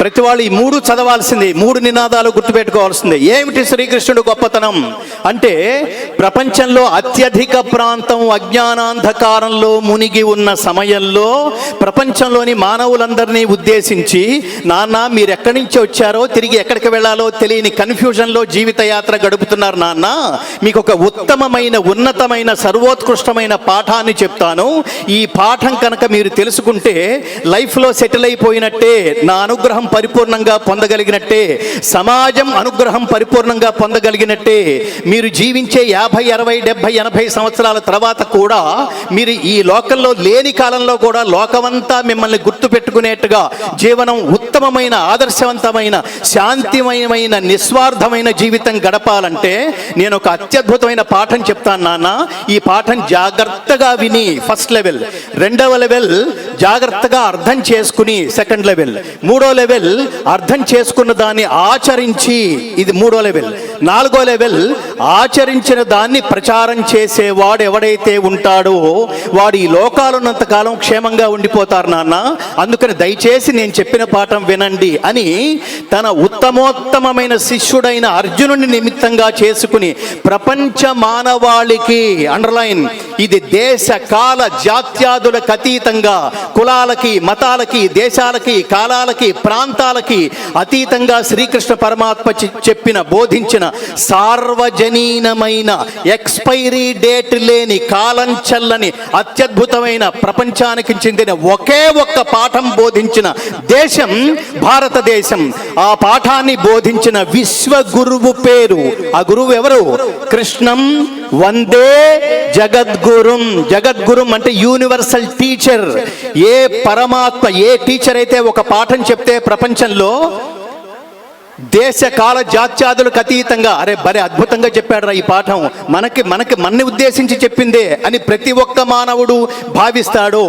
ప్రతి వాళ్ళు ఈ మూడు చదవాల్సింది, మూడు నినాదాలు గుర్తుపెట్టుకోవాల్సిందే. ఏమిటి శ్రీకృష్ణుడు గొప్పతనం అంటే, ప్రపంచంలో అత్యధిక ప్రాంతం అజ్ఞానాంధకారంలో మునిగి ఉన్న సమయంలో ప్రపంచంలోని మానవులందరినీ ఉద్దేశించి, నాన్న మీరు ఎక్కడి నుంచి వచ్చారో, తిరిగి ఎక్కడికి వెళ్ళాలో తెలియని కన్ఫ్యూజన్లో జీవితయాత్ర గడుపుతున్నారు నాన్న, మీకు ఒక ఉత్తమమైన ఉన్నతమైన సర్వోత్కృష్టమైన పాఠాన్ని చెప్తాను. ఈ పాఠం కనుక మీరు తెలుసుకుంటే లైఫ్లో సెటిల్ అయిపోయినట్టే, నా అనుగ్రహం పరిపూర్ణంగా పొందగలిగినట్టే, సమాజం అనుగ్రహం పరిపూర్ణంగా పొందగలిగినట్టే. మీరు జీవించే 50, 60, 70, 80 సంవత్సరాల తర్వాత కూడా మీరు ఈ లోకంలో లేని కాలంలో కూడా లోకమంతా మిమ్మల్ని గుర్తు పెట్టుకునేట్టుగా జీవనం ఉత్తమమైన, ఆదర్శవంతమైన, శాంతిమయమైన, నిస్వార్థమైన జీవితం గడపాలంటే నేను ఒక అత్యద్భుతమైన పాఠం చెప్తాను నాన్న. ఈ పాఠం జాగ్రత్తగా విని ఫస్ట్ లెవెల్, రెండవ లెవెల్ జాగ్రత్తగా అర్థం చేసుకుని సెకండ్ లెవెల్, మూడో లెవెల్ అర్థం చేసుకున్న దాన్ని ఆచరించి, ఇది మూడో లెవెల్. నాలుగో లెవెల్ ఆచరించిన దాన్ని ప్రచారం చేసేవాడు ఎవడైతే ఉంటాడో వాడు ఈ లోకాలున్నంత కాలం క్షేమంగా ఉండిపోతారు నాన్న. అందుకని దయచేసి నేను చెప్పిన పాఠం వినండి అని తన ఉత్తమోత్తమైన శిష్యుడైన అర్జునుని నిమిత్తంగా చేసుకుని ప్రపంచ మానవాళికి, అండర్లైన్, ఇది దేశ కాల జాత్యాదులకు అతీతంగా, కులాలకి, మతాలకి, దేశాలకి, కాలాలకి, ప్రాంతాలకి అతీతంగా శ్రీకృష్ణ పరమాత్మ చెప్పిన, బోధించిన సార్వజనీనమైన, ఎక్స్పైరీ డేట్ లేని, కాలం చెల్లని, అత్యద్భుతమైన, ప్రపంచానికి చెందిన ఒకే ఒక్క పాఠం బోధించిన దేశం భారతదేశం. ఆ పాఠాన్ని బోధించిన విశ్వ గురువు పేరు, ఆ గురువు ఎవరు? కృష్ణం వందే జగద్గురుం. జగద్గురుం అంటే యూనివర్సల్ టీచర్. ఏ పరమాత్మ, ఏ టీచర్ అయితే ఒక పాఠం చెప్తే ప్రపంచంలో దేశ కాల జాత్యాదులకు అతీతంగా, అరే భలే అద్భుతంగా చెప్పాడు ఈ పాఠం, మనని ఉద్దేశించి చెప్పిందే అని ప్రతి ఒక్క మానవుడు భావిస్తాడు.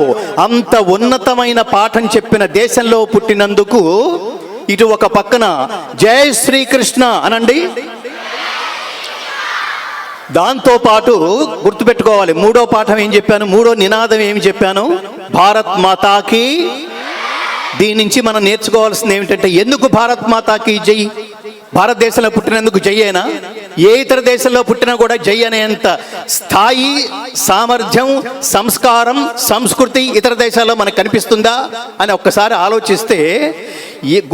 అంత ఉన్నతమైన పాఠం చెప్పిన దేశంలో పుట్టినందుకు ఇటు ఒక పక్కన జై శ్రీకృష్ణ అనండి. దాంతో పాటు గుర్తుపెట్టుకోవాలి, మూడో పాఠం ఏం చెప్పాను, మూడో నినాదం ఏమి చెప్పాను? భారత్ మాతాకి. దీని నుంచి మనం నేర్చుకోవాల్సింది ఏమిటంటే, ఎందుకు భారత్ మాతాకి జై? భారతదేశంలో పుట్టినందుకు జై అయినా, ఏ ఇతర దేశంలో పుట్టినా కూడా జై అనేంత స్థాయి, సామర్థ్యం, సంస్కారం, సంస్కృతి ఇతర దేశాల్లో మనకు కనిపిస్తుందా అని ఒక్కసారి ఆలోచిస్తే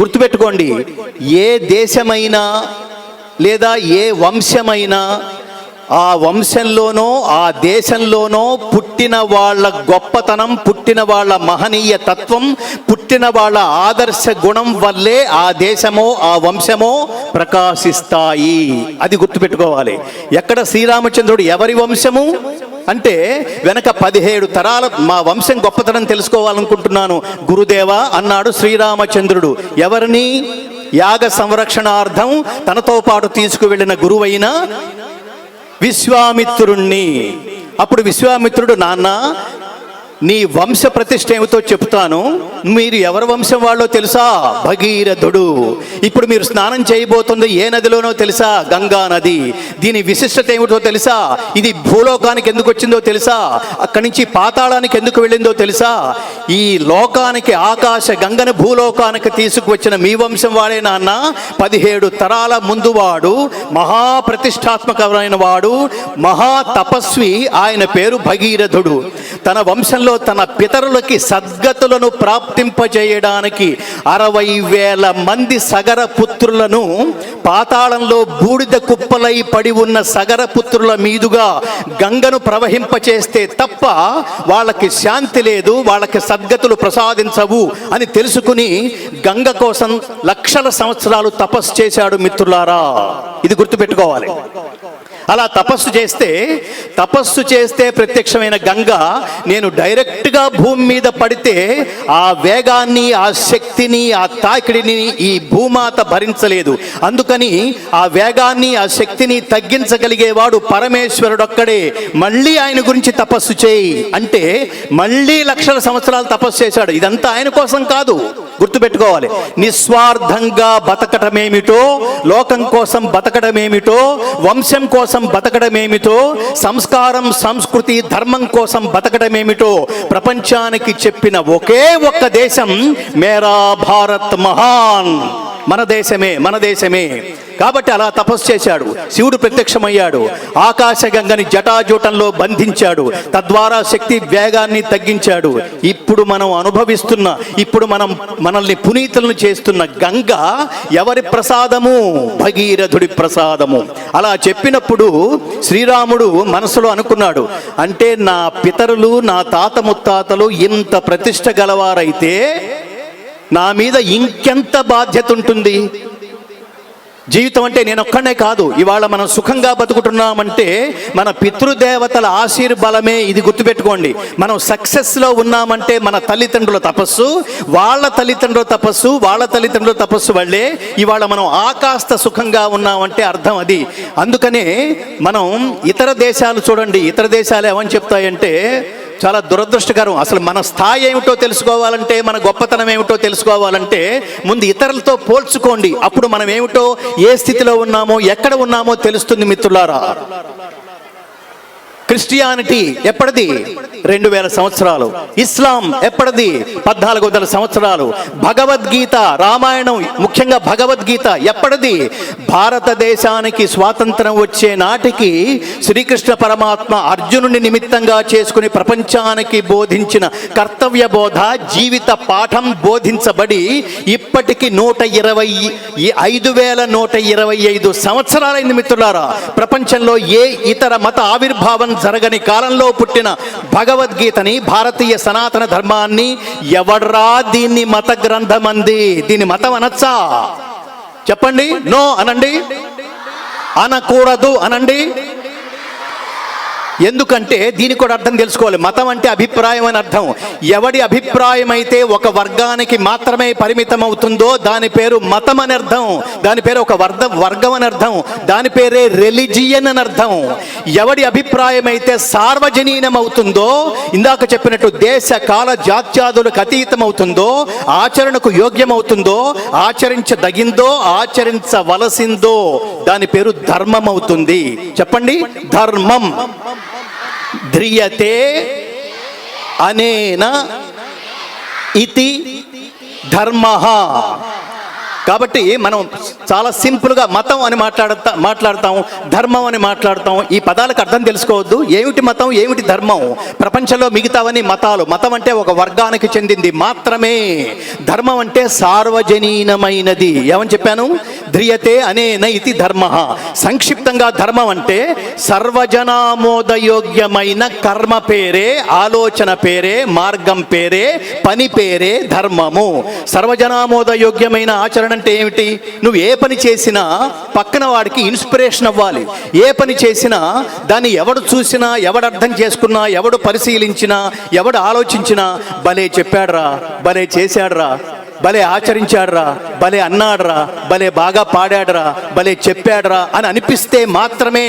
గుర్తుపెట్టుకోండి, ఏ దేశమైనా లేదా ఏ వంశమైనా ఆ వంశంలోనో ఆ దేశంలోనో పుట్టిన వాళ్ళ గొప్పతనం, పుట్టిన వాళ్ళ మహనీయ తత్వం, పుట్టిన వాళ్ళ ఆదర్శ గుణం వల్లే ఆ దేశమో ఆ వంశమో ప్రకాశిస్తాయి. అది గుర్తుపెట్టుకోవాలి. ఎక్కడ శ్రీరామచంద్రుడు ఎవరి వంశము అంటే, వెనక 17 తరాల మా వంశం గొప్పతనం తెలుసుకోవాలనుకుంటున్నాను గురుదేవా అన్నాడు శ్రీరామచంద్రుడు. ఎవరిని? యాగ సంరక్షణార్థం తనతో పాటు తీసుకువెళ్ళిన గురువైన విశ్వామిత్రుణ్ణి. అప్పుడు విశ్వామిత్రుడు, నాన్న నీ వంశ ప్రతిష్ఠ ఏమిటో చెప్తాను, మీరు ఎవరి వంశం వాళ్ళో తెలుసా? భగీరథుడు. ఇప్పుడు మీరు స్నానం చేయబోతుంది ఏ నదిలోనో తెలుసా? గంగా నది. దీని విశిష్టత ఏమిటో తెలుసా? ఇది భూలోకానికి ఎందుకు వచ్చిందో తెలుసా? అక్కడి నుంచి పాతాళానికి ఎందుకు వెళ్ళిందో తెలుసా? ఈ లోకానికి, ఆకాశ గంగను భూలోకానికి తీసుకువచ్చిన మీ వంశం వాడే నాన్న. 17 తరాల ముందు వాడు, మహాప్రతిష్టాత్మకమైన వాడు, మహా తపస్వి. ఆయన పేరు భగీరథుడు. తన వంశంలో తన పితరులకి సద్గతులను ప్రాప్తింపజేయడానికి 60,000 మంది సగర పుత్రులను, పాతాళంలో బూడిద కుప్పలై పడి ఉన్న సగర పుత్రుల మీదుగా గంగను ప్రవహింపచేస్తే తప్ప వాళ్ళకి శాంతి లేదు, వాళ్ళకి సద్గతులు ప్రసాదించవు అని తెలుసుకుని గంగ కోసం లక్షల సంవత్సరాలు తపస్సు చేశాడు మిత్రులారా. ఇది గుర్తుపెట్టుకోవాలి. అలా తపస్సు చేస్తే ప్రత్యక్షమైన గంగ నేను డైరెక్ట్గా భూమి మీద పడితే ఆ వేగాన్ని, ఆ శక్తిని, ఆ తాకిడిని ఈ భూమాత భరించలేదు. అందుకని ఆ వేగాన్ని, ఆ శక్తిని తగ్గించగలిగేవాడు పరమేశ్వరుడొక్కడే. మళ్ళీ ఆయన గురించి తపస్సు చేయి అంటే మళ్ళీ లక్షల సంవత్సరాలు తపస్సు చేశాడు. ఇదంతా ఆయన కోసం కాదు, గుర్తుపెట్టుకోవాలి. నిస్వార్థంగా బతకటమేమిటో, లోకం కోసం బతకడమేమిటో, వంశం కోసం బతకడమేమిటో, సంస్కారం సంస్కృతి ధర్మం కోసం బతకడమేమిటో ప్రపంచానికి చెప్పిన ఒకే ఒక్క దేశం మేరా భారత్ మహాన్, మన దేశమే, మన దేశమే. కాబట్టి అలా తపస్సు చేశాడు. శివుడు ప్రత్యక్షమయ్యాడు, ఆకాశగంగని జటాజూటంలో బంధించాడు, తద్వారా శక్తి వేగాన్ని తగ్గించాడు. ఇప్పుడు మనం అనుభవిస్తున్న, ఇప్పుడు మనల్ని పునీతులను చేస్తున్న గంగ ఎవరి ప్రసాదము? భగీరథుడి ప్రసాదము. అలా చెప్పినప్పుడు శ్రీరాముడు మనసులో అనుకున్నాడు, అంటే నా పితరులు, నా తాత ముత్తాతలు ఇంత ప్రతిష్ట గలవారైతే నా మీద ఇంకెంత బాధ్యత ఉంటుంది? జీవితం అంటే నేను ఒక్కనే కాదు. ఇవాళ మనం సుఖంగా బతుకుతున్నామంటే మన పితృదేవతల ఆశీర్బలమే. ఇది గుర్తుపెట్టుకోండి. మనం సక్సెస్లో ఉన్నామంటే మన తల్లిదండ్రుల తపస్సు, వాళ్ళ తల్లిదండ్రుల తపస్సు, వాళ్ళ తల్లిదండ్రుల తపస్సు వల్లే ఇవాళ మనం ఆకాస్త సుఖంగా ఉన్నామంటే అర్థం అది. అందుకనే మనం ఇతర దేశాలు చూడండి, ఇతర దేశాలు ఏమని చెప్తాయంటే చాలా దురదృష్టకరం. అసలు మన స్థాయి ఏమిటో తెలుసుకోవాలంటే, మన గొప్పతనం ఏమిటో తెలుసుకోవాలంటే ముందు ఇతరులతో పోల్చుకోండి. అప్పుడు మనం ఏమిటో, ఏ స్థితిలో ఉన్నామో, ఎక్కడ ఉన్నామో తెలుస్తుంది మిత్రులారా. క్రిస్టియానిటీ ఎప్పటిది? 2000 సంవత్సరాలు. ఇస్లాం ఎప్పటిది? 1400 సంవత్సరాలు. భగవద్గీత, రామాయణం, ముఖ్యంగా భగవద్గీత ఎప్పటిది? భారతదేశానికి స్వాతంత్రం వచ్చే నాటికి శ్రీకృష్ణ పరమాత్మ అర్జునుని నిమిత్తంగా చేసుకుని ప్రపంచానికి బోధించిన కర్తవ్య బోధ, జీవిత పాఠం బోధించబడి ఇప్పటికి 5125 సంవత్సరాలైంది మిత్రులారా. ప్రపంచంలో ఏ ఇతర మత ఆవిర్భావం జరగని కాలంలో పుట్టిన భగవద్గీతని, భారతీయ సనాతన ధర్మాన్ని ఎవడ్రా దీన్ని మత గ్రంథం అంది? దీన్ని మతం అనొచ్చా? చెప్పండి. నో అనండి, అనకూడదు అనండి. ఎందుకంటే దీనికి కూడా అర్థం తెలుసుకోవాలి. మతం అంటే అభిప్రాయం అని అర్థం. ఎవడి అభిప్రాయం అయితే ఒక వర్గానికి మాత్రమే పరిమితం అవుతుందో దాని పేరు మతం అని అర్థం. దాని పేరు ఒక వర్గం అని అర్థం. దాని పేరే రిలిజియన్ అని అర్థం. ఎవడి అభిప్రాయం అయితే సార్వజనీనం అవుతుందో, ఇందాక చెప్పినట్టు దేశ కాల జాత్యాదులకు అతీతం అవుతుందో, ఆచరణకు యోగ్యమవుతుందో, ఆచరించదగిందో, ఆచరించవలసిందో, దాని పేరు ధర్మం అవుతుంది. చెప్పండి. ధర్మం. ధ్రియతే అనేన ఇతి ధర్మః. కాబట్టి మనం చాలా సింపుల్గా మతం అని మాట్లాడతాం, ధర్మం అని మాట్లాడతాం. ఈ పదాలకు అర్థం తెలుసుకోవద్దు. ఏమిటి మతం, ఏమిటి ధర్మం? ప్రపంచంలో మిగతావన్నీ మతాలు. మతం అంటే ఒక వర్గానికి చెందింది మాత్రమే. ధర్మం అంటే సార్వజనీనమైనది. ఏమని చెప్పాను? ధ్రియతే అనేన ఇతి ధర్మః. సంక్షిప్తంగా ధర్మం అంటే సర్వజనామోదయోగ్యమైన కర్మ పేరే, ఆలోచన పేరే, మార్గం పేరే, పని పేరే ధర్మము. సర్వజనామోదయోగ్యమైన ఆచరణ అంటే ఏమిటి? నువ్వు ఏ పని చేసినా పక్కన వాడికి ఇన్స్పిరేషన్ అవ్వాలి. ఏ పని చేసినా దాన్ని ఎవడు చూసినా, ఎవడు అర్థం చేసుకున్నా, ఎవడు పరిశీలించినా, ఎవడు ఆలోచించినా భలే చెప్పాడ్రా, భలే చేశాడ్రా, భలే ఆచరించాడ్రా, భలే అన్నాడ్రా, భలే బాగా పాడాడ్రా, భలే చెప్పాడ్రా అని అనిపిస్తే మాత్రమే,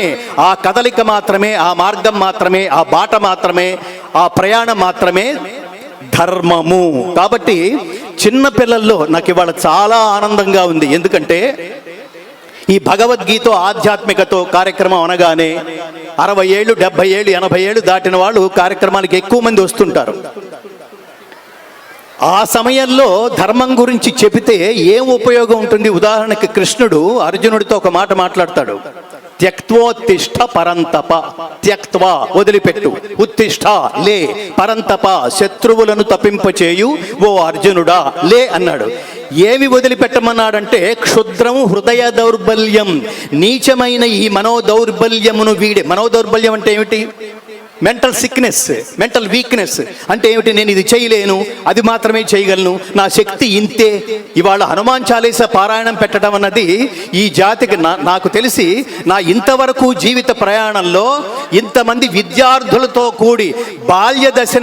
ఆ కదలిక మాత్రమే, ఆ మార్గం మాత్రమే, ఆ బాట మాత్రమే, ఆ ప్రయాణం మాత్రమే ధర్మము. కాబట్టి చిన్న పిల్లల్లో నాకు ఇవాళ చాలా ఆనందంగా ఉంది. ఎందుకంటే ఈ భగవద్గీత ఆధ్యాత్మికతో కార్యక్రమం అనగానే 60 ఏళ్ళు, 70 ఏళ్ళు, 80 ఏళ్ళు దాటిన వాళ్ళు కార్యక్రమానికి ఎక్కువ మంది వస్తుంటారు. ఆ సమయంలో ధర్మం గురించి చెబితే ఏం ఉపయోగం ఉంటుంది? ఉదాహరణకి కృష్ణుడు అర్జునుడితో ఒక మాట మాట్లాడతాడు. త్యక్త్వోత్తిష్ట పరంతప. త్యక్త్వా వదిలిపెట్టు, ఉత్తిష్ట లే, పరంతప శత్రువులను తప్పింపచేయు ఓ అర్జునుడా లే అన్నాడు. ఏమి వదిలిపెట్టమన్నాడంటే క్షుద్రం హృదయ దౌర్బల్యం, నీచమైన ఈ మనోదౌర్బల్యమును వీడే. మనోదౌర్బల్యం అంటే ఏమిటి? మెంటల్ సిక్నెస్, మెంటల్ వీక్నెస్ అంటే ఏమిటి? నేను ఇది చేయలేను, అది మాత్రమే చేయగలను, నా శక్తి ఇంతే. ఇవాళ హనుమాన్ చాలీసా పారాయణం పెట్టడం అన్నది ఈ జాతికి నాకు తెలిసి నా ఇంతవరకు జీవిత ప్రయాణంలో ఇంతమంది విద్యార్థులతో కూడి బాల్య దశ